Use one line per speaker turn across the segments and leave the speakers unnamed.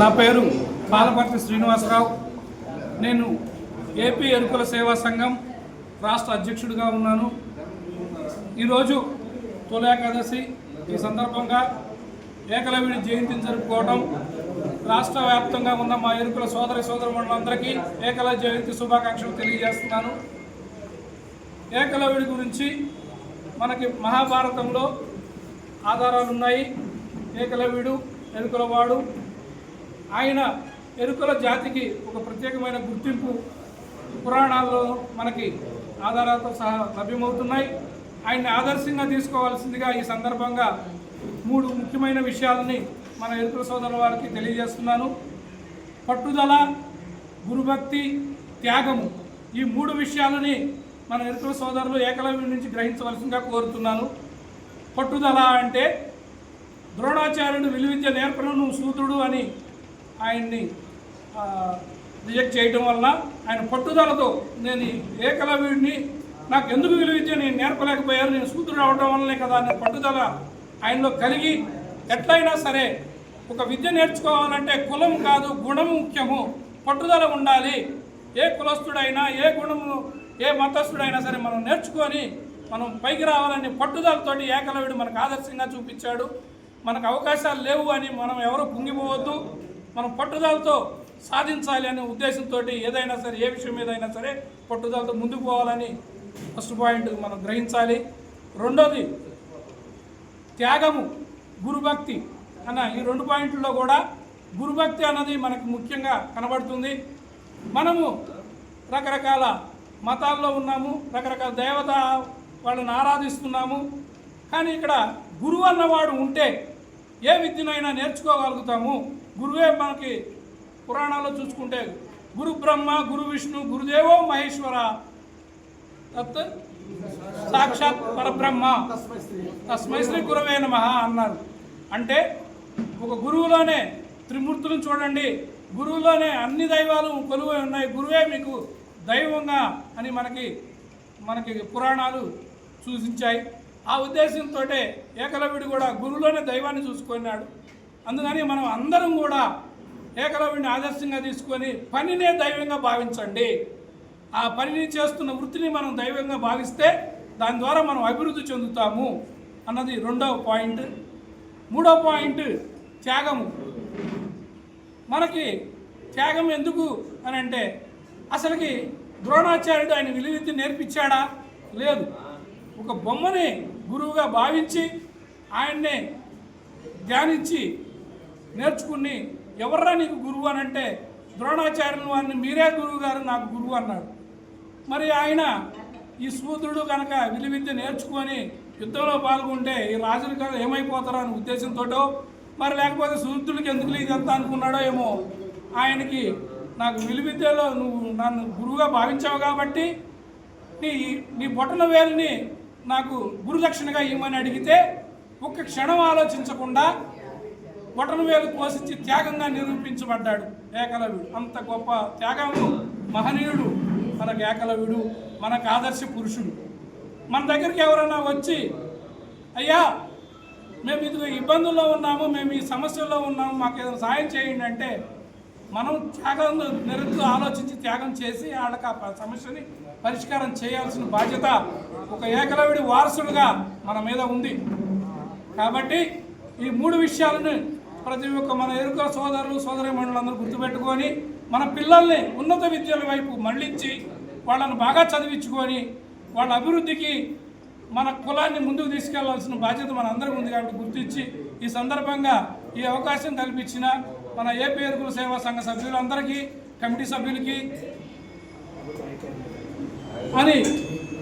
నా పేరు పాలపర్తి శ్రీనివాసరావు. నేను ఏపీ ఎరుకుల సేవా సంఘం రాష్ట్ర అధ్యక్షుడిగా ఉన్నాను. ఈరోజు తొలి ఏకాదశి ఈ సందర్భంగా ఏకలవ్యుడి జయంతిని జరుపుకోవడం, రాష్ట్ర వ్యాప్తంగా ఉన్న మా ఎరుకుల సోదరమణులందరికీ ఏకలవ్య జయంతి శుభాకాంక్షలు తెలియజేస్తున్నాను. ఏకలవ్యుడి గురించి మనకి మహాభారతంలో ఆధారాలు ఉన్నాయి. ఏకలవ్యుడు ఎరుకులవాడు. ఆయన ఎరుకుల జాతికి ఒక ప్రత్యేకమైన గుర్తింపు పురాణాల్లో మనకి ఆధారాలతో సహా లభ్యమవుతున్నాయి. ఆయన్ని ఆదర్శంగా తీసుకోవాల్సిందిగా ఈ సందర్భంగా 3 ముఖ్యమైన విషయాలని మన ఎరుకుల సోదరుల వారికి తెలియజేస్తున్నాను. పట్టుదల, గురుభక్తి, త్యాగము, ఈ 3 విషయాలని మన ఎరుకుల సోదరులు ఏకలవ్యుడి నుంచి గ్రహించవలసిందిగా కోరుతున్నాను. పట్టుదల అంటే ద్రోణాచార్యుడు విలువిద్య నేర్పను నువ్వు సూతుడు అని ఆయన్ని రిజెక్ట్ చేయడం వలన ఆయన పట్టుదలతో నేను ఏకలవ్యుడిని నాకు ఎందుకు విలువిద్య నేను నేర్పలేకపోయారు, నేను సూతుడు అవడం వల్లనే కదా అనే పట్టుదల ఆయనలో కలిగి ఎట్లయినా సరే ఒక విద్య నేర్చుకోవాలంటే కులం కాదు గుణము ముఖ్యము, పట్టుదల ఉండాలి. ఏ కులస్తుడైనా ఏ గుణము ఏ మతస్థుడైనా సరే మనం నేర్చుకొని మనం పైకి రావాలని పట్టుదలతోటి ఏకలవ్యుడు మనకు ఆదర్శంగా చూపించాడు. మనకు అవకాశాలు లేవు అని మనం ఎవరు కుంగిపోవద్దు, మనం పట్టుదలతో సాధించాలి అనే ఉద్దేశంతో ఏదైనా సరే ఏ విషయం ఏదైనా సరే పట్టుదలతో ముందుకు పోవాలని ఫస్ట్ పాయింట్ మనం గ్రహించాలి. రెండోది త్యాగము, గురుభక్తి అన్న ఈ 2 పాయింట్లలో కూడా గురుభక్తి అన్నది మనకు ముఖ్యంగా కనబడుతుంది. మనము రకరకాల మతాల్లో ఉన్నాము, రకరకాల దేవత వాళ్ళని ఆరాధిస్తున్నాము. కానీ ఇక్కడ గురువు అన్నవాడు ఉంటే ఏ విద్యనైనా నేర్చుకోగలుగుతాము. గురువే మనకి పురాణాల్లో చూసుకుంటే గురు బ్రహ్మ, గురు విష్ణు, గురుదేవో మహేశ్వర, తత్ సాక్షాత్ పరబ్రహ్మ తస్మై శ్రీ గురవే నమః అన్నారు. అంటే ఒక గురువులోనే త్రిమూర్తులను చూడండి, గురువులోనే అన్ని దైవాలు కొలువై ఉన్నాయి, గురువే మీకు దైవంగా అని మనకి పురాణాలు సూచించాయి. ఆ ఉద్దేశంతో ఏకలవ్యుడు కూడా గురువులోనే దైవాన్ని చూసుకున్నాడు. అందుకని మనం అందరం కూడా ఏకలవ్యుడిని ఆదర్శంగా తీసుకొని పనినే దైవంగా భావించండి. ఆ పనిని చేస్తున్న వృత్తిని మనం దైవంగా భావిస్తే దాని ద్వారా మనం అభివృద్ధి చెందుతాము అన్నది 2వ పాయింట్. 3వ పాయింట్ త్యాగము. మనకి త్యాగం ఎందుకు అని అంటే అసలుకి ద్రోణాచార్యుడు ఆయన విలువిద్య నేర్పించాడా? లేదు. ఒక బొమ్మని గురువుగా భావించి ఆయన్నే ధ్యానించి నేర్చుకుని ఎవర్రా నీకు గురువు అని అంటే ద్రోణాచార్యుని వారిని మీరే గురువు గారు నాకు గురువు అన్నాడు. మరి ఆయన ఈ సూత్రుడు కనుక విలువిద్య నేర్చుకొని యుద్ధంలో పాల్గొంటే ఈ రాజులు కదా ఏమైపోతారో అనే ఉద్దేశంతో మరి లేకపోతే సూత్రుడికి ఎందుకు ఇదంతా అనుకున్నాడో ఏమో. ఆయనకి నాకు విలువిద్యలో నువ్వు నన్ను గురువుగా భావించావు కాబట్టి నీ బొటన వేలుని నాకు గురుదక్షిణగా ఇవ్వమని అడిగితే ఒక్క క్షణం ఆలోచించకుండా బొటన వేలు కోసించి త్యాగంగా నిరూపించబడ్డాడు ఏకలవ్యుడు. అంత గొప్ప త్యాగము మహనీయుడు మనకు ఏకలవ్యుడు, మనకు ఆదర్శ పురుషుడు. మన దగ్గరికి ఎవరైనా వచ్చి అయ్యా మేము ఇది ఇబ్బందుల్లో ఉన్నాము, మేము ఈ సమస్యల్లో ఉన్నాము, మాకు ఏదైనా సాయం చేయండి అంటే మనం త్యాగం నిరంతరం ఆలోచించి త్యాగం చేసి వాళ్ళకి ఆ సమస్యని పరిష్కారం చేయాల్సిన బాధ్యత ఒక ఏకలవ్యుడి వారసుడుగా మన మీద ఉంది. కాబట్టి ఈ 3 విషయాలను ప్రతి ఒక్క మన ఎరుకుల సోదరీమణులందరూ గుర్తుపెట్టుకొని మన పిల్లల్ని ఉన్నత విద్యల వైపు మళ్ళించి వాళ్ళని బాగా చదివించుకొని వాళ్ళ అభివృద్ధికి మన కులాన్ని ముందుకు తీసుకెళ్లాల్సిన బాధ్యత మన అందరికీ ఉంది. కాబట్టి గుర్తించి ఈ సందర్భంగా ఈ అవకాశం కల్పించిన మన ఏపీ ఎరుకుల సేవా సంఘ సభ్యులందరికీ, కమిటీ సభ్యులకి అని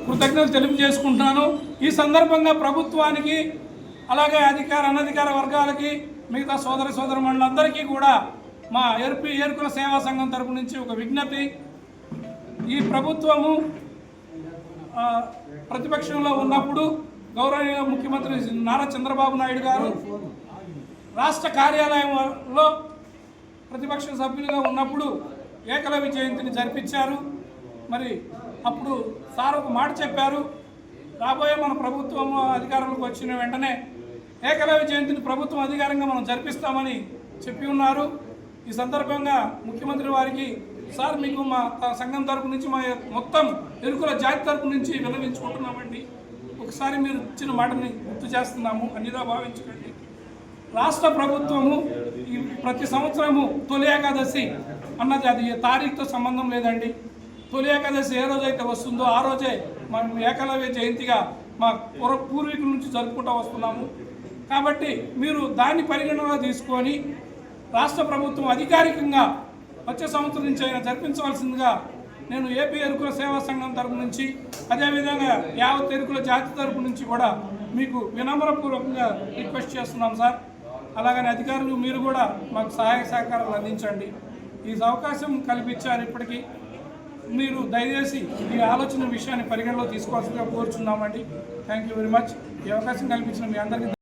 కృతజ్ఞతలు తెలియజేసుకుంటున్నాను. ఈ సందర్భంగా ప్రభుత్వానికి అలాగే అనధికార వర్గాలకి మిగతా సోదరమణులందరికీ కూడా మా ఏపీ ఎరుకుల సేవా సంఘం తరపు నుంచి ఒక విజ్ఞప్తి. ఈ ప్రభుత్వము ప్రతిపక్షంలో ఉన్నప్పుడు గౌరవనీయ ముఖ్యమంత్రి నారా చంద్రబాబు నాయుడు గారు రాష్ట్ర కార్యాలయంలో ప్రతిపక్ష సభ్యులుగా ఉన్నప్పుడు ఏకలవ్య జయంతిని జరిపించారు. మరి అప్పుడు సార్ ఒక మాట చెప్పారు, రాబోయే మన ప్రభుత్వం అధికారంలోకి వచ్చిన వెంటనే ఏకలవ్య జయంతిని ప్రభుత్వం అధికారంగా మనం జరిపిస్తామని చెప్పి ఉన్నారు. ఈ సందర్భంగా ముఖ్యమంత్రి వారికి సార్ మీకు మా సంఘం తరపు నుంచి మా మొత్తం ఎరుకుల జాతి తరపు నుంచి విన్నవించుకుంటున్నామండి. ఒకసారి మీరు ఇచ్చిన మాటని గుర్తు చేస్తున్నాము, అన్నిదా భావించకండి. రాష్ట్ర ప్రభుత్వము ప్రతి సంవత్సరము తొలి ఏకాదశి అన్నది అది తారీఖుతో సంబంధం లేదండి. తొలి ఏకాదశి ఏ రోజైతే వస్తుందో ఆ రోజే మనం ఏకలవ్య జయంతిగా మా పూర్వీకుల నుంచి జరుపుకుంటూ వస్తున్నాము. కాబట్టి మీరు దాన్ని పరిగణనలో తీసుకొని రాష్ట్ర ప్రభుత్వం అధికారికంగా వచ్చే సంవత్సరం నుంచి అయినా జరిపించవలసిందిగా నేను ఏపీ ఎరుకుల సేవా సంఘం తరపు నుంచి, అదేవిధంగా యావత్ ఎరుకుల జాతి తరపు నుంచి కూడా మీకు వినమ్రపూర్వకంగా రిక్వెస్ట్ చేస్తున్నాం సార్. అలాగని అధికారులు మీరు కూడా మాకు సహాయ సహకారాలు అందించండి. ఈ అవకాశం కల్పించారు. ఇప్పటికీ మీరు దయచేసి ఈ ఆలోచన విషయాన్ని పరిగణలో తీసుకోవాల్సిందిగా కోరుచున్నామండి. Thank you very much. ఈ అవకాశం కల్పించిన మీ అందరికీ